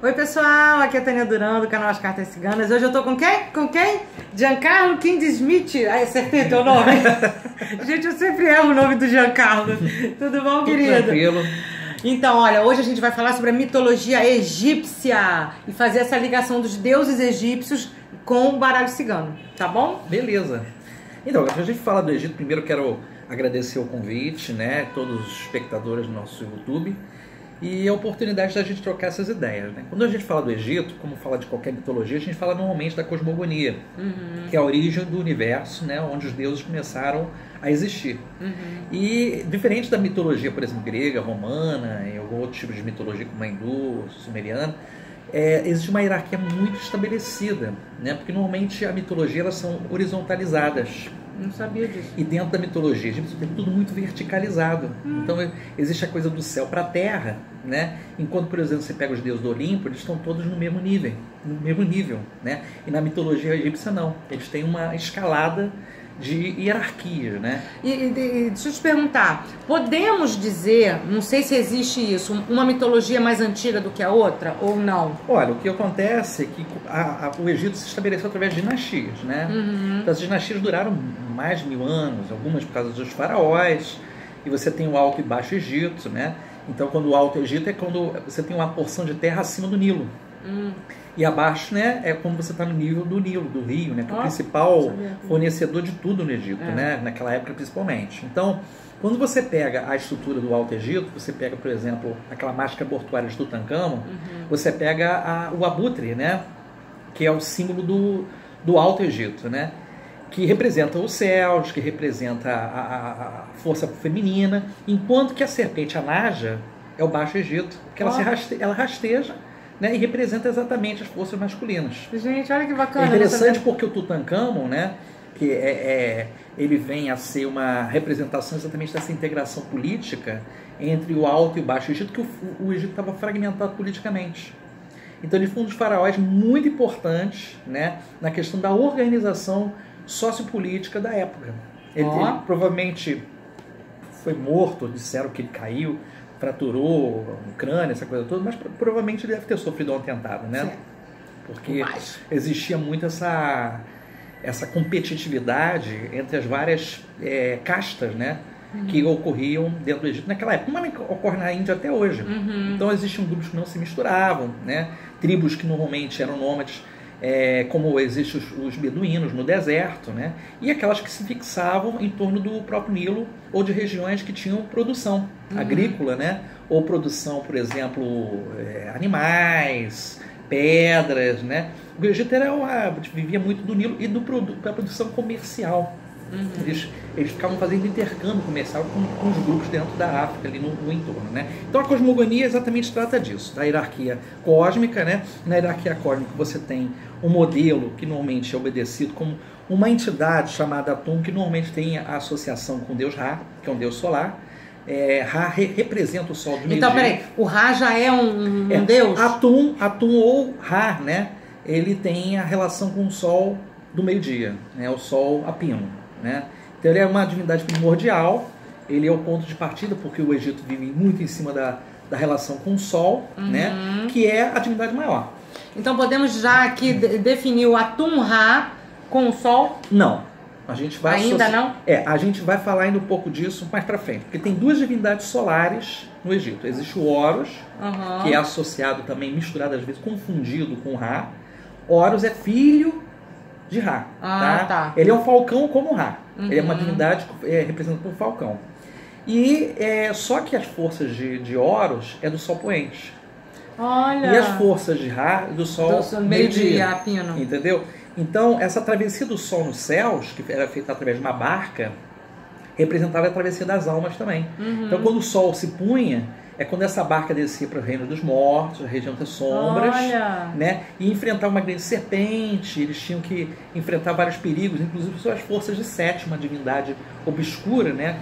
Oi pessoal, aqui é a Tânia Durão do canal As Cartas Ciganas. Hoje eu tô com quem? Com quem? Giancarlo Kindsmith. Ai, acertei teu nome? Gente, eu sempre erro o nome do Giancarlo. Tudo bom, querido? Tranquilo. Então, olha, hoje a gente vai falar sobre a mitologia egípcia e fazer essa ligação dos deuses egípcios com o baralho cigano, tá bom? Beleza. Então, pra gente falar do Egito, primeiro quero agradecer o convite, né, todos os espectadores do nosso YouTube e a oportunidade da gente trocar essas ideias, né? Quando a gente fala do Egito, como fala de qualquer mitologia, a gente fala normalmente da cosmogonia, que é a origem do universo, né, onde os deuses começaram a existir. E diferente da mitologia, por exemplo, grega, romana, e algum outro tipo de mitologia como a hindu, sumeriana, existe uma hierarquia muito estabelecida, né? Porque normalmente a mitologia elas são horizontalizadas. Não sabia disso. E dentro da mitologia egípcia tem tudo muito verticalizado. Então existe a coisa do céu para a terra, né? Enquanto, por exemplo, você pega os deuses do Olimpo, eles estão todos no mesmo nível, né? E na mitologia egípcia não, eles têm uma escalada de hierarquia, né? E deixa eu te perguntar, podemos dizer, não sei se existe isso, uma mitologia mais antiga do que a outra ou não? Olha, o que acontece é que o Egito se estabeleceu através de dinastias, né? Então, as dinastias duraram mais de 1000 anos, algumas por causa dos faraós, e você tem o Alto e Baixo Egito, né? Então, quando o Alto Egito é quando você tem uma porção de terra acima do Nilo. E abaixo, né, é quando você está no nível do Nilo, do rio, né, que é o principal fornecedor de tudo no Egito, né, naquela época principalmente. Então, quando você pega a estrutura do Alto Egito, você pega, por exemplo, aquela máscara mortuária de Tutancâmon, você pega o abutre, né, que é o símbolo do Alto Egito, né, que representa os céus, que representa a força feminina, enquanto que a serpente, a Naja, é o Baixo Egito, que ela rasteja, né, e representa exatamente as forças masculinas. Gente, olha que bacana. É interessante porque o Tutancâmon, né, que ele vem a ser uma representação exatamente dessa integração política entre o Alto e o Baixo Egito, que o Egito estava fragmentado politicamente. Então ele foi um dos faraós muito importantes, né, na questão da organização sociopolítica da época. Ele provavelmente foi morto, disseram que ele caiu, fraturou o crânio, essa coisa toda, mas provavelmente ele deve ter sofrido um atentado, né? Sim. Porque existia muito essa competitividade entre as várias castas, né? Que ocorriam dentro do Egito naquela época, mas ocorre na Índia até hoje. Então existiam grupos que não se misturavam, né? Tribos que normalmente eram nômades, como existem os beduínos no deserto, né? E aquelas que se fixavam em torno do próprio Nilo ou de regiões que tinham produção agrícola, né? Ou produção, por exemplo, animais, pedras, né? O Egito vivia muito do Nilo e da produção comercial. Eles ficavam fazendo intercâmbio comercial com os grupos dentro da África, ali no entorno, né? Então a cosmogonia exatamente trata disso, da hierarquia cósmica, né? Na hierarquia cósmica você tem um modelo que normalmente é obedecido como uma entidade chamada Atum, que normalmente tem a associação com o deus Ra, que é um deus solar. Ra representa o sol do meio-dia. Então, peraí, o Ra já é um deus? Atum ou Ra, né? Ele tem a relação com o sol do meio-dia, né? O sol a pino, né? Então ele é uma divindade primordial, ele é o ponto de partida, porque o Egito vive muito em cima da relação com o sol, né? Que é a divindade maior. Então podemos já aqui definir o Atum-Ra com o sol? Não. A gente vai ainda não? A gente vai falar ainda um pouco disso mais pra frente, porque tem duas divindades solares no Egito. Existe o Horus, que é associado também, misturado às vezes, confundido com Ra. Horus é filho de Ra, tá? Ele é um falcão como Ra. Ele é uma divindade representada por um falcão. E só que as forças de Horus é do sol poente. Olha. E as forças de Ra do sol meio-dia, pino. Entendeu? Então, essa travessia do sol nos céus, que era feita através de uma barca, representava a travessia das almas também. Então, quando o sol se punha, é quando essa barca descia para o reino dos mortos, a região das sombras, né? E enfrentava uma grande serpente, eles tinham que enfrentar vários perigos, inclusive suas forças de Sete, uma divindade obscura, né?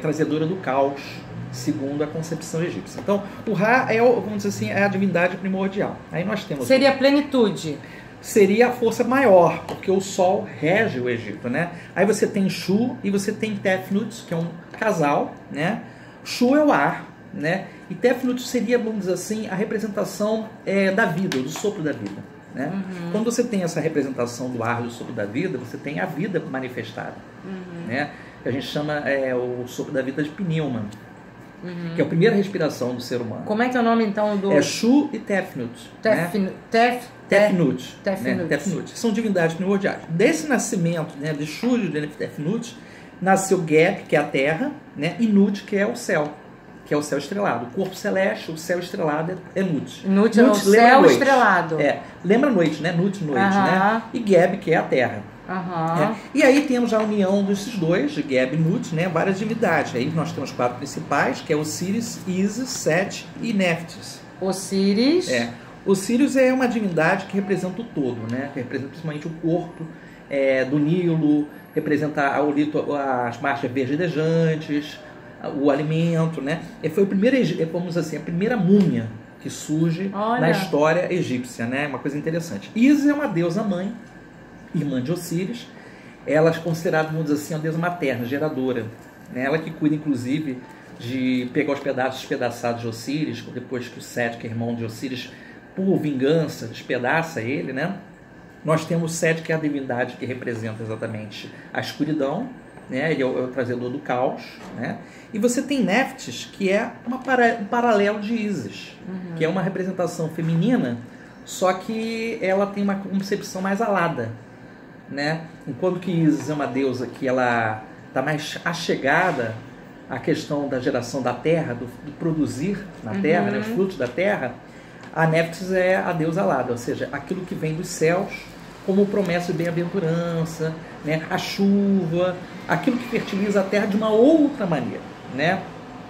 Trazedora do caos, segundo a concepção egípcia. Então, o Ra vamos dizer assim, é a divindade primordial. Aí nós temos... Seria a plenitude. Seria a força maior, porque o Sol rege o Egito, né? Aí você tem Shu e você tem Tefnut, que é um casal, né? Shu é o ar, né? E Tefnut seria, vamos dizer assim, a representação da vida, do sopro da vida, né? Quando você tem essa representação do ar, do sopro da vida, você tem a vida manifestada, né? Que a gente chama o sopro da vida de pneuma, que é a primeira respiração do ser humano. Como é que é o nome então do... É Shu e Tefnut. Tefnut. Tefnut. São divindades primordiais. Desse nascimento, né, de Shu e de Tefnut, nasceu Geb, que é a terra, né, e Nut, que é o céu estrelado. O corpo celeste, o céu estrelado é Nut. Nut é o céu estrelado. Lembra noite, né? Nut, noite, né? E Geb, que é a terra. E aí temos a união desses dois, de Geb e Nut, né? Várias divindades. Aí nós temos 4 principais, que é Osíris, Isis, Set e Néftis. Osíris. Osíris é uma divindade que representa o todo, né? Que representa principalmente o corpo do Nilo, representa as marchas verdejantes, o alimento, né? E foi o primeiro, vamos dizer assim, a primeira múmia que surge na história egípcia, né? Uma coisa interessante. Isis é uma deusa mãe, irmã de Osíris. Ela é considerada, vamos dizer assim, a deusa materna, geradora, né? Ela que cuida, inclusive, de pegar os pedaços despedaçados de Osíris, depois que o Set, que é irmão de Osíris, por vingança, despedaça ele, né? Nós temos Set, que é a divindade que representa exatamente a escuridão, né? Ele é o trazedor do caos, né? E você tem Néftis, que é um paralelo de Isis, que é uma representação feminina, só que ela tem uma concepção mais alada, né? Enquanto que Isis é uma deusa que ela está mais achegada à questão da geração da terra, do produzir na terra, né? Os frutos da terra, a Néftis é a deusa alada, ou seja, aquilo que vem dos céus como promessa de bem-aventurança, né? A chuva, aquilo que fertiliza a terra de uma outra maneira, né?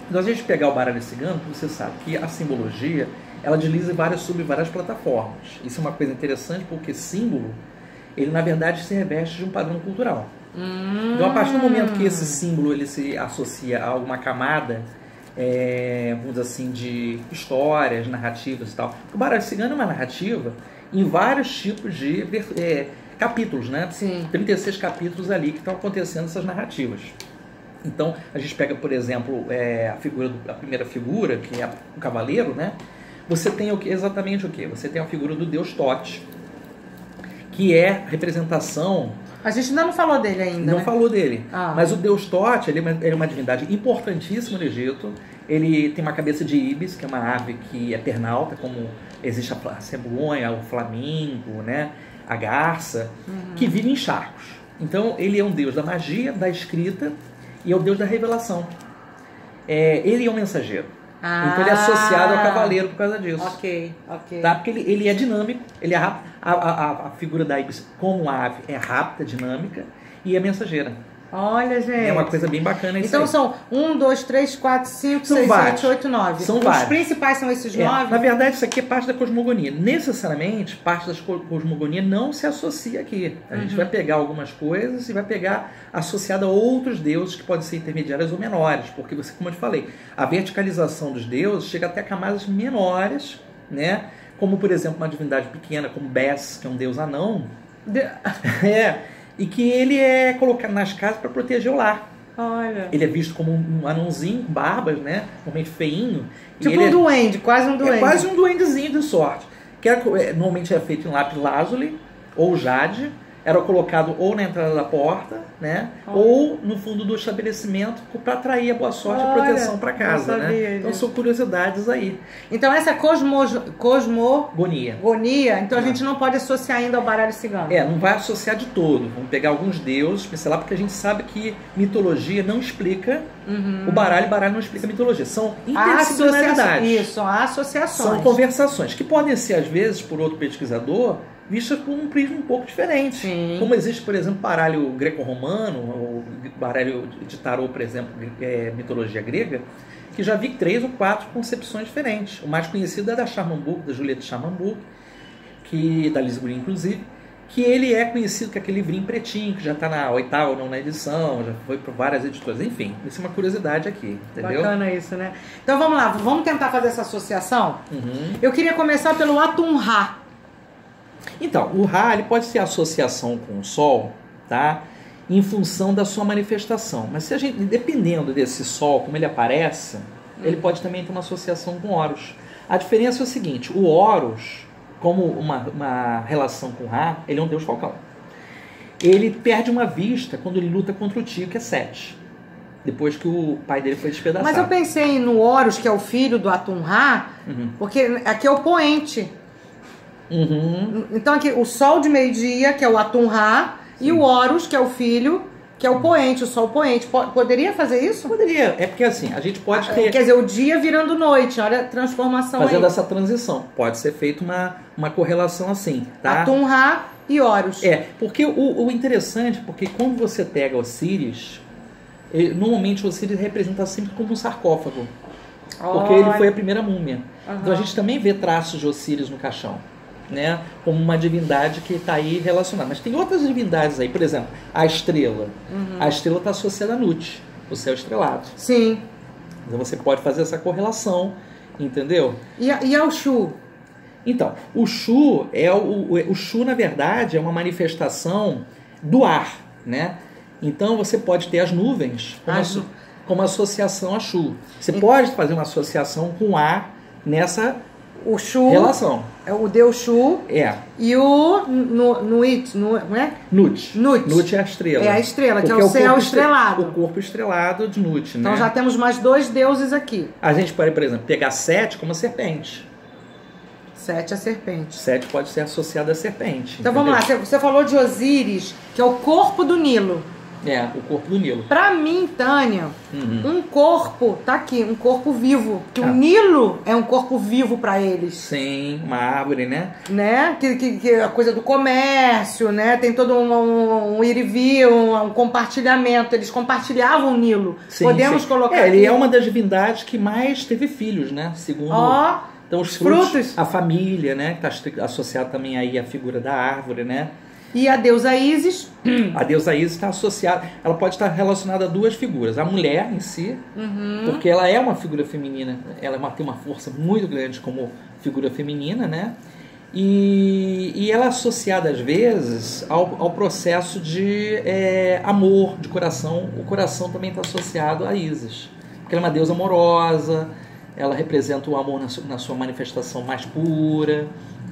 Então, se a gente pegar o baralho cigano, você sabe que a simbologia ela desliza sobre várias plataformas. Isso é uma coisa interessante porque símbolo, ele na verdade se reveste de um padrão cultural. Então, a partir do momento que esse símbolo ele se associa a alguma camada, vamos dizer assim, de histórias, narrativas e tal. O baralho cigano é uma narrativa em vários tipos de capítulos, né? Sim. 36 capítulos ali que estão acontecendo essas narrativas. Então, a gente pega, por exemplo, a primeira figura, que é o cavaleiro, né? Você tem exatamente o quê? Você tem a figura do deus Tote, que é representação... A gente ainda não falou dele ainda, Não né? falou dele. Mas o deus Tote, ele é uma divindade importantíssima no Egito. Ele tem uma cabeça de íbis, que é uma ave que é pernalta, como existe a cegonha, o flamingo, né? A garça, que vive em charcos. Então, ele é um deus da magia, da escrita, e é o deus da revelação. Ele é um mensageiro. Então ele é associado ao cavaleiro por causa disso. Ok. Tá? Porque ele é dinâmico, ele é rápido. A figura da Ibis, como ave, é rápida, dinâmica e é mensageira. Olha, gente. É uma coisa bem bacana isso. Então aí. São 1, 2, 3, 4, 5, 6, 7, 8, 9. São Os vários. principais são esses 9? Na verdade, isso aqui é parte da cosmogonia. Necessariamente, parte da cosmogonia não se associa aqui. A gente vai pegar algumas coisas e vai pegar associado a outros deuses que podem ser intermediários ou menores. Porque, como eu te falei, a verticalização dos deuses chega até camadas menores, né? Como, por exemplo, uma divindade pequena como Bes, que é um deus anão. E que ele é colocado nas casas para proteger o lar. Olha. Ele é visto como um anãozinho, com barbas, né? Normalmente feinho. Tipo um duende, quase um duende. É quase um duendezinho de sorte. Que normalmente é feito em lápis lazuli ou jade. Era colocado ou na entrada da porta, né? Ou no fundo do estabelecimento para atrair a boa sorte e proteção para casa, né? Então são curiosidades aí. Então essa cosmogonia, então a gente não pode associar ainda ao baralho cigano. Não vai associar de todo. Vamos pegar alguns deuses, pincelar, porque a gente sabe que mitologia não explica o baralho não explica a mitologia. São interdisciplinaridades. Isso, há associações. São conversações que podem ser, às vezes, por outro pesquisador, vistas por um prisma um pouco diferente. Sim. Como existe, por exemplo, baralho greco-romano, ou baralho de tarô, por exemplo, mitologia grega, que já vi 3 ou 4 concepções diferentes. O mais conhecido é da Charmambouk, da Juliette Charmambouk, da Lise Bourdieu, inclusive, que ele é conhecido com aquele livrinho pretinho, que já está na 8ª ou 9ª edição, já foi por várias editoras. Enfim, isso é uma curiosidade aqui, entendeu? Bacana isso, né? Então vamos lá, vamos tentar fazer essa associação? Eu queria começar pelo Atum-Ra. Então, o Ra ele pode ser associação com o Sol, tá? Em função da sua manifestação. Mas se a gente, dependendo desse Sol, como ele aparece, ele pode também ter uma associação com Horus. A diferença é o seguinte, o Horus, como uma relação com Ra, ele é um deus falcão. Ele perde uma vista quando ele luta contra o tio, que é Sete. Depois que o pai dele foi despedaçado. Mas eu pensei no Horus, que é o filho do Atum-Ra, porque aqui é o poente. Então aqui o Sol de meio-dia, que é o Atum-Ra, e o Horus, que é o filho, que é o poente, o Sol poente. Poderia fazer isso? Poderia. É porque assim, a gente pode ter... Quer dizer, o dia virando noite, olha a transformação fazendo aí. essa transição. Pode ser feita uma correlação assim, tá? Atum-Ra e Horus. Porque o interessante, porque quando você pega Osíris, normalmente o Osíris representa sempre como um sarcófago. Porque ele foi a primeira múmia. Então a gente também vê traços de Osíris no caixão, né? Como uma divindade que está aí relacionada. Mas tem outras divindades aí, por exemplo, a estrela. A estrela está associada a Nut, o céu estrelado. Sim. Então você pode fazer essa correlação, entendeu? E ao Shu? Então, o Shu o Shu, na verdade, é uma manifestação do ar, né? Então você pode ter as nuvens como associação a Shu. Você pode fazer uma associação com ar nessa relação. É o deus Shu. E o Nuit, não é? Nut. Nut é a estrela. É a estrela, que é o céu estrelado. O corpo estrelado de Nut, né? Então já temos mais 2 deuses aqui. A gente pode, por exemplo, pegar Sete como a serpente. Sete a serpente. Sete pode ser associado à serpente. Então entendeu? vamos lá, você falou de Osíris, que é o corpo do Nilo. O corpo do Nilo. Pra mim, Tânia, um corpo, tá aqui, um corpo vivo. Que o Nilo é um corpo vivo pra eles. Sim, uma árvore, né? Que a coisa do comércio, né? Tem todo um ir e vir, um compartilhamento. Eles compartilhavam o Nilo. Sim, Podemos colocar ele é uma das divindades que mais teve filhos, né? Segundo... Então os frutos, a família, né? Que está associado também aí à figura da árvore, né? E a deusa Ísis? A deusa Ísis está associada, ela pode estar relacionada a 2 figuras. A mulher em si, porque ela é uma figura feminina, ela tem uma força muito grande como figura feminina, né? E ela é associada às vezes ao processo de amor, de coração. O coração também está associado a Ísis, porque ela é uma deusa amorosa. Ela representa o amor na sua manifestação mais pura,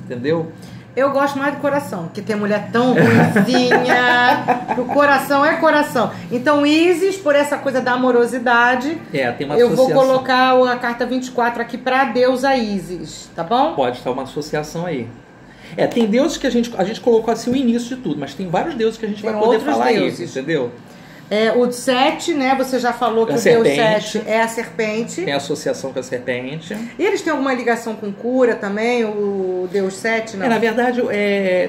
entendeu? Eu gosto mais do coração, porque tem mulher tão ruimzinha. O coração é coração. Então, Ísis, por essa coisa da amorosidade, tem uma eu vou colocar a carta 24 aqui pra deusa Ísis, tá bom? Pode estar uma associação aí. Tem deuses que a gente colocou assim o início de tudo, mas tem vários deuses que a gente vai poder falar aí, entendeu? O Sete, né? Você já falou que o deus Sete é a serpente. Tem associação com a serpente. E eles têm alguma ligação com cura também, o deus Sete? Não? Na verdade,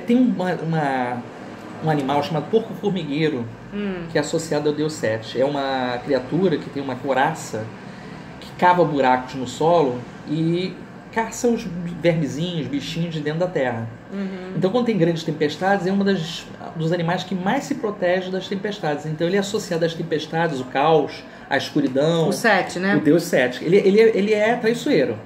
tem um animal chamado porco-formigueiro, que é associado ao deus Sete. É uma criatura que tem uma couraça que cava buracos no solo e caça os vermezinhos, bichinhos de dentro da terra. Então, quando tem grandes tempestades, é um dos animais que mais se protege das tempestades. Então, ele é associado às tempestades, o caos, a escuridão. O Sete, né? O deus Sete. Ele é traiçoeiro.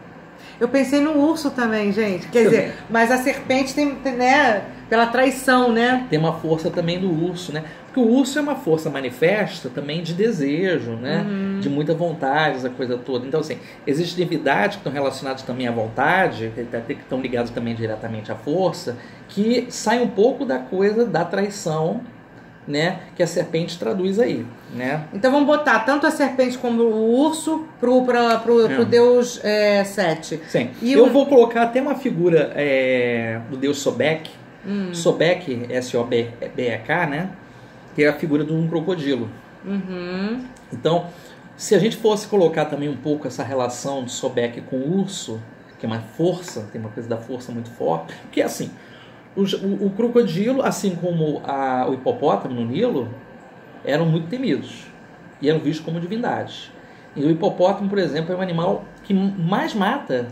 Eu pensei no urso também, gente. Quer dizer, mas a serpente tem, né, pela traição, né? Tem uma força também do urso, né? Porque o urso é uma força manifesta também de desejo, né? De muita vontade, essa coisa toda. Então, assim, existem divindades que estão relacionadas também à vontade, que estão ligadas também diretamente à força, que saem um pouco da coisa da traição, né? Que a serpente traduz aí, né? Então vamos botar tanto a serpente como o urso pro deus Sete. Sim. Eu vou colocar até uma figura do deus Sobek. Sobek, S-O-B-E-K, né? Que é a figura de um crocodilo. Então, se a gente fosse colocar também um pouco essa relação de Sobek com o urso, que é uma força, tem uma coisa da força muito forte, porque assim, o crocodilo, assim como o hipopótamo no Nilo, eram muito temidos e eram vistos como divindades. E o hipopótamo, por exemplo, é um animal que mais mata.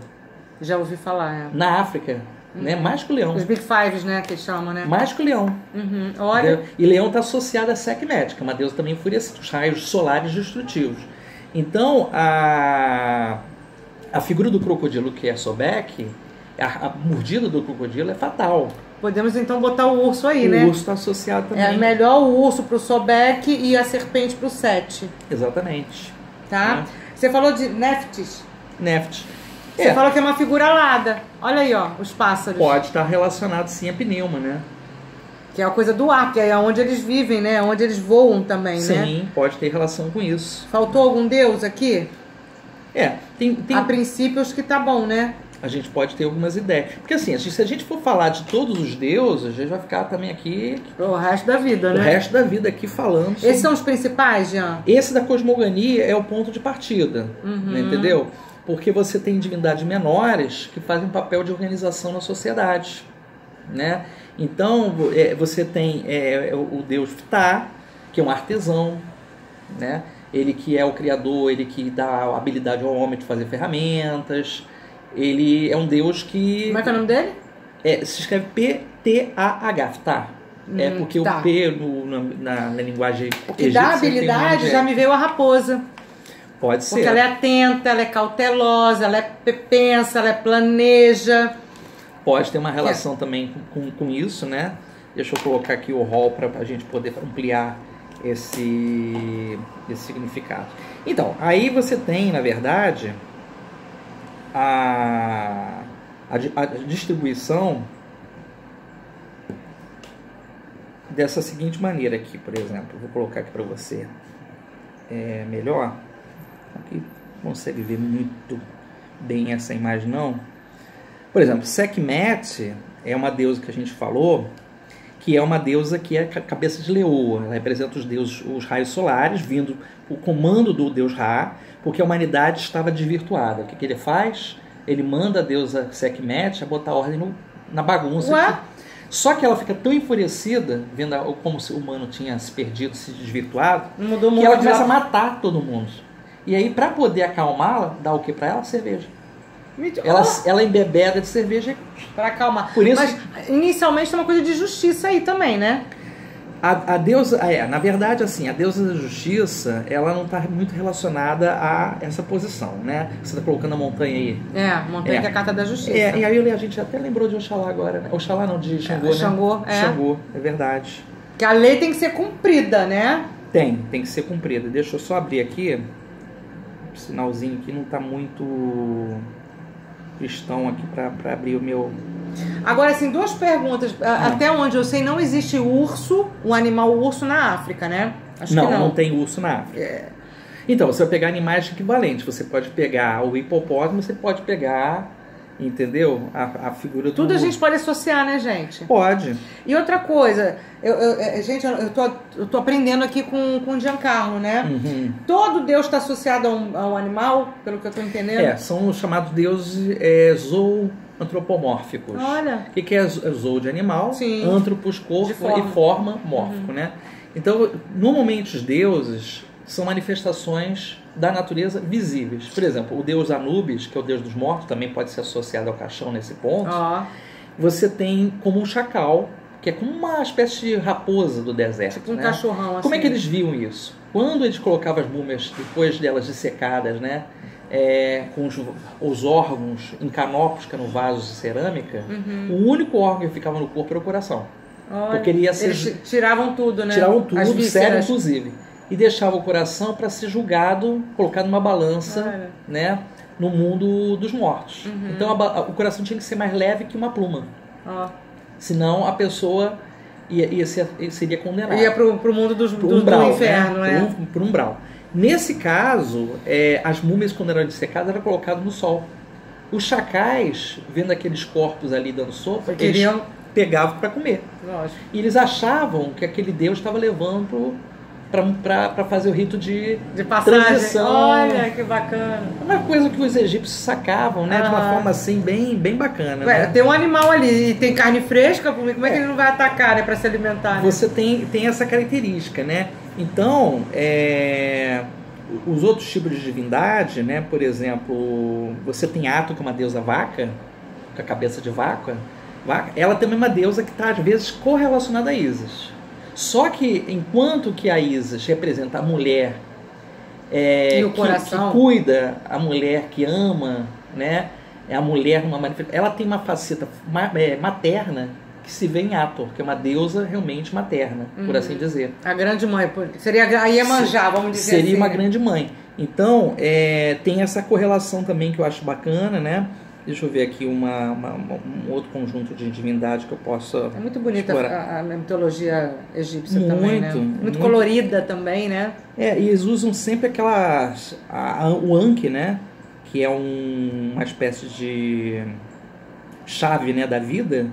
Já ouvi falar, na África. Né? Mais que o leão. Os Big Fives, né? Que eles chamam, né? Mais que o leão. Olha. E leão está associado a Sekhmet, que é uma deusa também enfurecida, os raios solares destrutivos. Então, a figura do crocodilo, que é Sobek, a mordida do crocodilo é fatal. Podemos então botar o urso aí, né? O urso está associado também. É melhor o urso pro Sobek e a serpente pro Sete. Exatamente. Tá? Você falou de Neftis. Neft. Você falou que é uma figura alada. Olha aí, ó, os pássaros. Pode estar relacionado sim a pneuma, né? Que é a coisa do ar, que é onde eles vivem, né? Onde eles voam também, sim, né? Sim, pode ter relação com isso. Faltou algum deus aqui? Tem... A princípio, acho que tá bom, né? A gente pode ter algumas ideias. Porque assim, se a gente for falar de todos os deuses, a gente vai ficar também aqui... O resto da vida, né? O resto da vida aqui falando sobre... Esses são os principais, Jean? Esse da cosmogonia é o ponto de partida, né, entendeu? Porque você tem divindades menores que fazem um papel de organização na sociedade, né? Então, você tem o deus Ptah, que é um artesão, né? Ele que é o criador, ele que dá a habilidade ao homem de fazer ferramentas. Ele é um deus que... Como é que é o nome dele? Se escreve P-T-A-H, Ptah. Porque tá. o P na linguagem egípcia... O que dá habilidade, já me veio a raposa. Pode ser. Porque ela é atenta, ela é cautelosa, ela é pensa, ela planeja. Pode ter uma relação também com isso, né? Deixa eu colocar aqui o rol para a gente poder ampliar esse significado. Então, aí você tem, na verdade, a distribuição dessa seguinte maneira aqui, por exemplo. Vou colocar aqui para você melhor. Aqui consegue ver muito bem essa imagem, não? Por exemplo, Sekhmet é uma deusa que a gente falou, que é uma deusa que é cabeça de leoa. Ela representa os raios solares, vindo o comando do deus Ra, porque a humanidade estava desvirtuada. O que ele faz? Ele manda a deusa Sekhmet a botar ordem na bagunça. Ué? Só que ela fica tão enfurecida, vendo como se o humano tinha se perdido, se desvirtuado, que ela começa a matar todo mundo. E aí, para poder acalmá-la, dá o que para ela? Cerveja. Ela embebeda de cerveja para acalmar. Por isso, mas inicialmente tem uma coisa de justiça aí também, né? A deusa, na verdade, assim, a deusa da justiça, ela não está muito relacionada a essa posição, né? Você está colocando a montanha aí. A montanha que é a carta da justiça. E aí a gente até lembrou de Oxalá agora, né? Oxalá não, de Xangô, né? Xangô, é verdade. Que a lei tem que ser cumprida, né? Tem que ser cumprida. Deixa eu só abrir aqui. O sinalzinho aqui não está muito cristão aqui para abrir o meu... Agora, assim, duas perguntas. Até onde eu sei, não existe urso, um animal urso na África, né? Acho que não tem urso na África. Então, você vai pegar animais equivalentes. Você pode pegar o hipopótamo, você pode pegar, entendeu? A figura do... Tudo a gente pode associar, né, gente? Pode. E outra coisa, gente, eu tô aprendendo aqui com o Giancarlo, né? Uhum. Todo Deus está associado a um animal, pelo que eu tô entendendo? São os chamados deuses zoantropomórficos. Olha. O que é zoo de animal? Sim. Antropos, corpo, e forma, mórfico, né? Então, normalmente os deuses são manifestações da natureza visíveis. Por exemplo, o deus Anubis, que é o deus dos mortos, também pode ser associado ao caixão nesse ponto. Você tem como um chacal, que é como uma espécie de raposa do deserto. Tipo um cachorrão, assim. Como é que eles viam isso? Quando eles colocavam as múmias, depois delas dissecadas, né? Com os órgãos em canopos, que eram vasos de cerâmica, o único órgão que ficava no corpo era o coração. Olha, porque ele ia ser... Eles tiravam tudo, né? Tiravam tudo, sério, inclusive. E deixavam o coração para ser julgado, colocado numa balança, né? No mundo dos mortos. Então o coração tinha que ser mais leve que uma pluma. Senão a pessoa seria condenada. Ia pro mundo do inferno, né? Pro umbral. Nesse caso, as múmias, quando eram dissecadas, eram colocadas no sol. Os chacais, vendo aqueles corpos ali dando sopa, eles pegavam para comer. Lógico. E eles achavam que aquele deus estava levando para fazer o rito de passagem. Transição. Olha, que bacana. Uma coisa que os egípcios sacavam, né? De uma forma assim, bem bacana. Né? Tem um animal ali e tem carne fresca, como é que ele não vai atacar, né? Para se alimentar, né? Você tem essa característica, né? Então, os outros tipos de divindade, né? Por exemplo, você tem Ato, que é uma deusa vaca, com a cabeça de vaca. Ela também é uma deusa que está, às vezes, correlacionada a Ísis. Só que, enquanto que a Ísis representa a mulher e o coração, que cuida, a mulher que ama, né? A mulher, ela tem uma faceta materna, que se vê em Hathor, que é uma deusa realmente materna, por assim dizer. A grande mãe, seria a Iemanjá, vamos dizer seria assim. Uma grande mãe. Então, tem essa correlação também que eu acho bacana, né? Deixa eu ver aqui um outro conjunto de divindade que eu possa... É muito bonita a mitologia egípcia muito, também, né? Muito colorida também, né? E eles usam sempre o Ankh, né? Que é uma espécie de chave, né, da vida,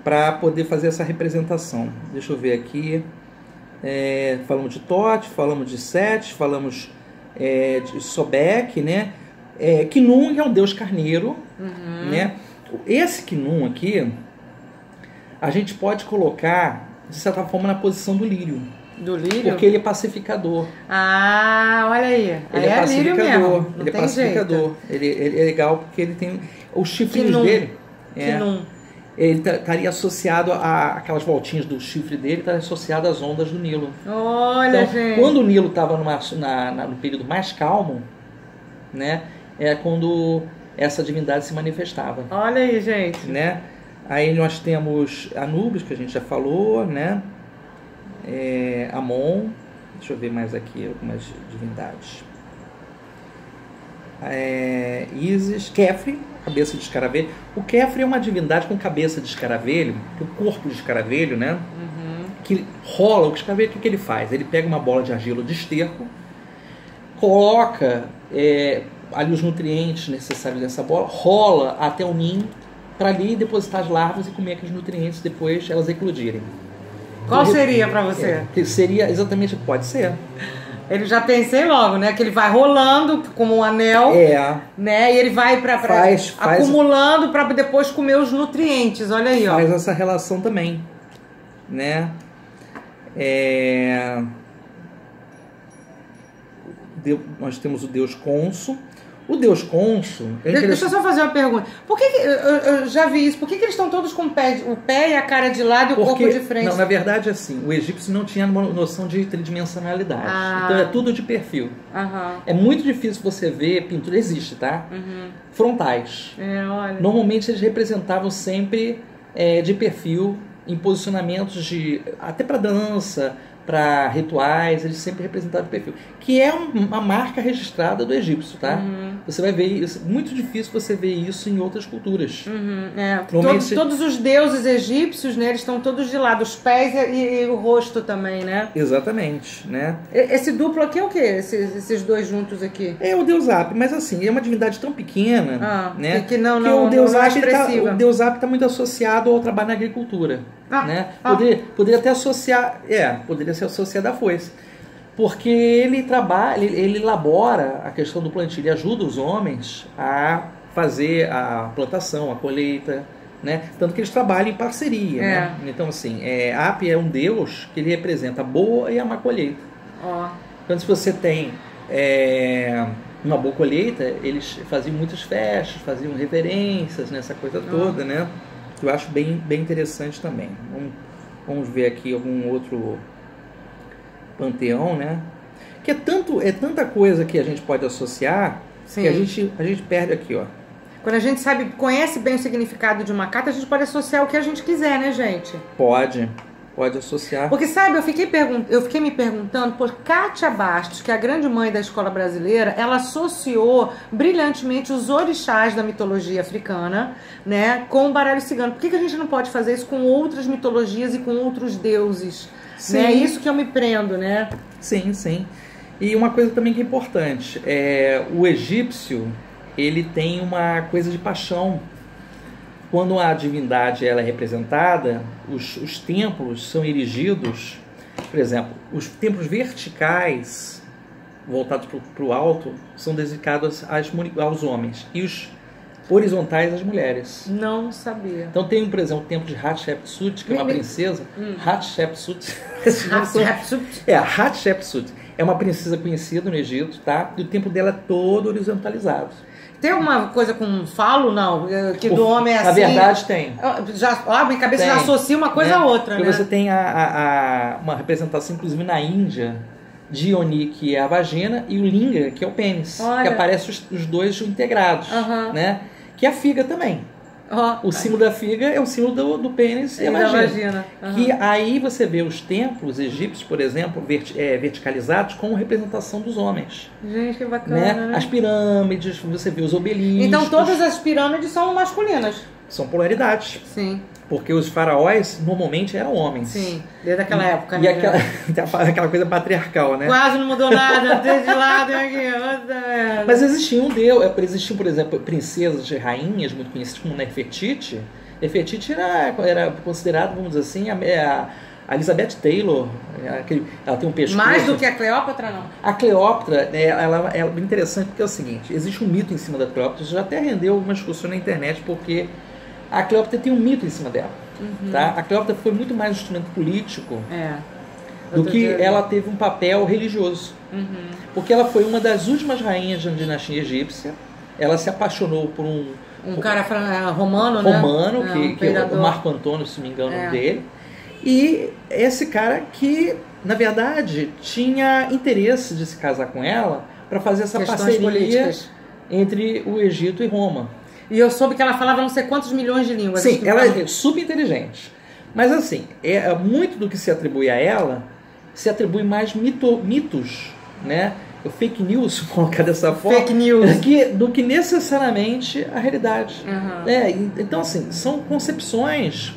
para poder fazer essa representação. Deixa eu ver aqui. Falamos de Thoth, falamos de Set, falamos de Sobek, né? Khnum é um deus carneiro, né? Esse Khnum aqui, a gente pode colocar, de certa forma, na posição do lírio. Do lírio? Porque ele é pacificador. Ah, olha aí. Ele é lírio mesmo. Ele é pacificador. Ele é legal porque ele tem os chifres dele. Khnum. Ele estaria associado aquelas voltinhas do chifre dele, estaria associado às ondas do Nilo. Olha, então, gente. quando o Nilo estava no período mais calmo, né, é quando essa divindade se manifestava. Olha aí, gente. Né? Aí nós temos Anubis, que a gente já falou, né? Amon, deixa eu ver mais aqui algumas divindades. Ísis, Kefri, cabeça de escaravelho. O Kefri é uma divindade com cabeça de escaravelho, o corpo de escaravelho, né? Que rola o escaravelho. O que ele faz? Ele pega uma bola de argila de esterco, coloca ali os nutrientes necessários dessa bola, rola até o ninho para ali depositar as larvas e comer aqueles nutrientes depois elas eclodirem. Qual seria para você? Seria exatamente, pode ser. Ele já pensei logo, né? Que ele vai rolando como um anel, né? E ele vai acumulando para depois comer os nutrientes. Olha aí, ó. Faz essa relação também, né? Nós temos o deus Conso. O deus Conso... Deixa eu só fazer uma pergunta. Por que eu já vi isso? Por que eles estão todos com o pé e a cara de lado e o corpo de frente? Não, na verdade, assim, o egípcio não tinha uma noção de tridimensionalidade. Então é tudo de perfil. É muito difícil você ver pintura, existe, tá? Frontais. Olha. Normalmente eles representavam sempre de perfil, em posicionamentos até para dança, para rituais, eles sempre representavam de perfil, que é uma marca registrada do egípcio, tá? Você vai ver isso, muito difícil você ver isso em outras culturas. Todos os deuses egípcios, né, eles estão todos de lado, os pés e o rosto também, né? Exatamente, né? Esse duplo aqui é o quê? Esses dois juntos aqui? É o deus Ap, mas assim, é uma divindade tão pequena, né? Que o deus Ap está muito associado ao trabalho na agricultura. Né? Poderia até associar, poderia ser associado à foice, porque ele trabalha, ele elabora a questão do plantio, ele ajuda os homens a fazer a plantação, a colheita, né? Tanto que eles trabalham em parceria, né? Então assim, Ap é um deus que ele representa a boa e a má colheita. Então se você tem uma boa colheita, eles faziam muitas festas, faziam reverências, nessa coisa toda, né? Que eu acho bem interessante também. Vamos ver aqui algum outro panteão, né? Que é tanta coisa que a gente pode associar. Sim. Que a gente perde aqui, ó. Quando a gente conhece bem o significado de uma carta, a gente pode associar o que a gente quiser, né, gente? Pode associar. Porque, sabe, eu fiquei me perguntando, por Kátia Bastos, que é a grande mãe da escola brasileira, ela associou brilhantemente os orixás da mitologia africana, né, com o baralho cigano. Por que a gente não pode fazer isso com outras mitologias e com outros deuses? Sim. Né? É isso que eu me prendo, né? Sim, sim. E uma coisa também que é importante, o egípcio, ele tem uma coisa de paixão. Quando a divindade ela é representada, os templos são erigidos, por exemplo, os templos verticais, voltados para o alto, são dedicados aos homens, e os horizontais às mulheres. Não sabia. Então tem, por exemplo, o templo de Hatshepsut, que é uma princesa. Hatshepsut. Hatshepsut é uma princesa conhecida no Egito, tá? E o templo dela é todo horizontalizado. Tem alguma coisa com um falo, não? Que do homem é assim? Na verdade, tem. Minha cabeça já associa uma coisa a outra, porque né? Você tem uma representação, inclusive na Índia, de Ioni, que é a vagina, e o Linga, que é o pênis. Olha. Que aparece os dois integrados, né? Que é a figa também. O símbolo da figa é o símbolo do pênis e a vagina. Que aí você vê os templos egípcios, por exemplo, verticalizados com representação dos homens. Gente, que bacana, né? As pirâmides, você vê os obeliscos. Então todas as pirâmides são masculinas. São polaridades. Sim. Porque os faraós normalmente eram homens. Sim, desde aquela época. E aquela coisa patriarcal, né? Quase não mudou nada, desde lá, aqui. Mas existiam, por exemplo, princesas e rainhas muito conhecidas como Nefertiti. Nefertiti era considerada, vamos dizer assim, a Elizabeth Taylor. Ela tem um pescoço. Mais do que a Cleópatra, não? A Cleópatra, ela é interessante porque é o seguinte, existe um mito em cima da Cleópatra, já até rendeu algumas discussões na internet, porque a Cleópatra tem um mito em cima dela. Tá? A Cleópatra foi muito mais um instrumento político do que ela teve um papel religioso. Porque ela foi uma das últimas rainhas da dinastia egípcia. Ela se apaixonou por um cara romano, né? Romano, que é o Marco Antônio, se não me engano, dele. E esse cara que, na verdade, tinha interesse de se casar com ela para fazer essa parceria políticas entre o Egito e Roma. E eu soube que ela falava não sei quantos milhões de línguas. Sim, ela é super inteligente. Mas assim, muito do que se atribui a ela, se atribui mais mitos, né? O fake news, colocar dessa forma, fake news. do que necessariamente a realidade. Então assim, são concepções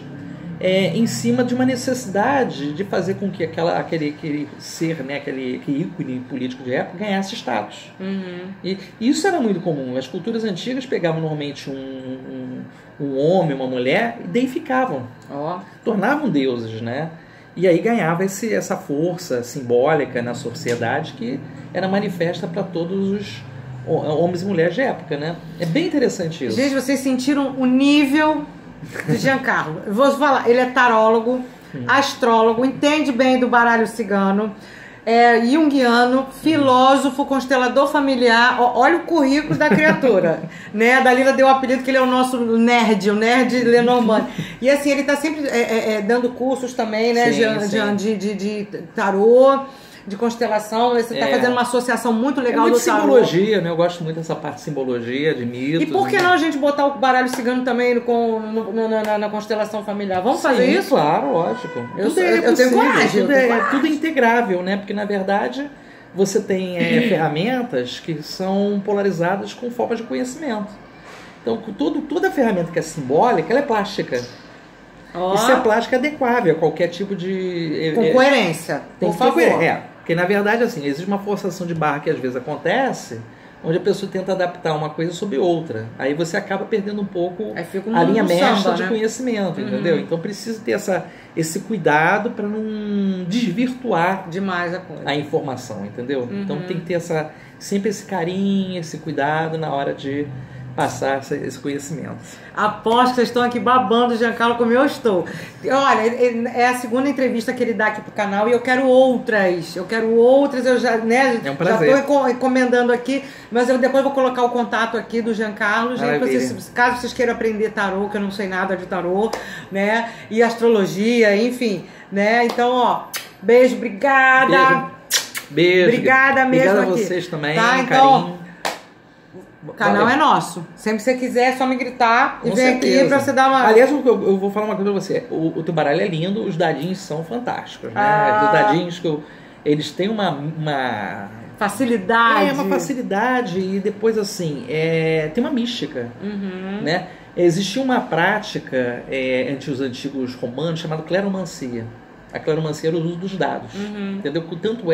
em cima de uma necessidade de fazer com que aquele ser, né, aquele ícone político de época ganhasse status. E isso era muito comum. As culturas antigas pegavam normalmente um homem, uma mulher e deificavam, tornavam deuses, né? E aí ganhava essa força simbólica na sociedade que era manifesta para todos os homens e mulheres de época, né? É bem interessante isso. Gente, vocês sentiram o nível de Giancarlo. Eu vou falar, ele é tarólogo, astrólogo, entende bem do baralho cigano, junguiano, filósofo, constelador familiar. Olha o currículo da criatura, né? A Dalila deu o apelido que ele é o nosso nerd, o nerd Lenormand. E assim, ele tá sempre dando cursos também, né? De tarô, de constelação. Você está fazendo uma associação muito legal do tarô. Simbologia, né? Eu gosto muito dessa parte de simbologia, de mitos. E por que não a gente botar o baralho cigano também na constelação familiar? Vamos fazer isso? Claro, lógico. Eu tenho coragem. Tudo é integrável, né? Porque, na verdade, você tem ferramentas que são polarizadas com formas de conhecimento. Então, toda ferramenta que é simbólica, ela é plástica. Isso é plástica adequável a qualquer tipo de... Com coerência, por favor. Porque, na verdade, assim, existe uma forçação de barra que às vezes acontece, onde a pessoa tenta adaptar uma coisa sobre outra. Aí você acaba perdendo um pouco a linha mestra de conhecimento, entendeu? Então precisa ter esse cuidado para não desvirtuar demais a informação, entendeu? Então tem que ter sempre esse carinho, esse cuidado na hora de passar esse conhecimento. Aposto que vocês estão aqui babando, Giancarlo, como eu estou. Olha, é a segunda entrevista que ele dá aqui pro canal e eu quero outras. Eu já, né, é um prazer. Já estou encomendando aqui, mas eu depois vou colocar o contato aqui do Giancarlo, gente, caso vocês queiram aprender tarô, que eu não sei nada de tarô, né, e astrologia, enfim, né, então, beijo, obrigada. Beijo. Obrigada mesmo. Obrigada aqui. A vocês também, tá, então, carinho. O canal é nosso. Sempre que você quiser, é só me gritar e vem aqui pra você dar uma... Aliás, eu vou falar uma coisa pra você. O teu baralho é lindo, os dadinhos são fantásticos, né? Os dadinhos eles têm uma facilidade. Uma facilidade e depois, assim, tem uma mística, né? Existia uma prática entre os antigos romanos chamada cleromancia. A cleromancia era o uso dos dados, entendeu? Tanto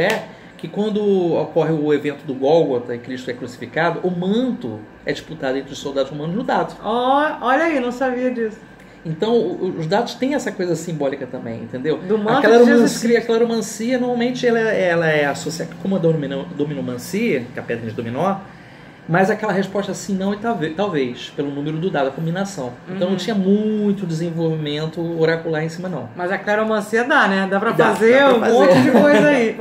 que quando ocorre o evento do Gólgota e Cristo é crucificado, o manto é disputado entre os soldados romanos no dado. Olha aí, não sabia disso. Então, os dados têm essa coisa simbólica também, entendeu? Do manto de Jesus. A cleromancia, normalmente, ela é associada como a dominomancia, que é a pedra de dominó, mas aquela resposta sim, não e talvez, pelo número do dado, a combinação. Então não tinha muito desenvolvimento oracular em cima, não. Mas a cleromancia dá, né? Dá pra fazer um monte de coisa aí.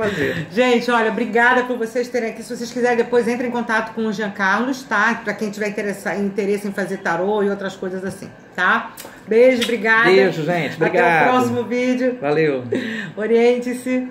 Gente, olha, obrigada por vocês terem aqui. Se vocês quiserem, depois entre em contato com o Giancarlo, tá? Pra quem tiver interesse em fazer tarô e outras coisas assim, tá? Beijo, obrigada. Beijo, gente. Obrigado. Até o próximo vídeo. Valeu. Oriente-se.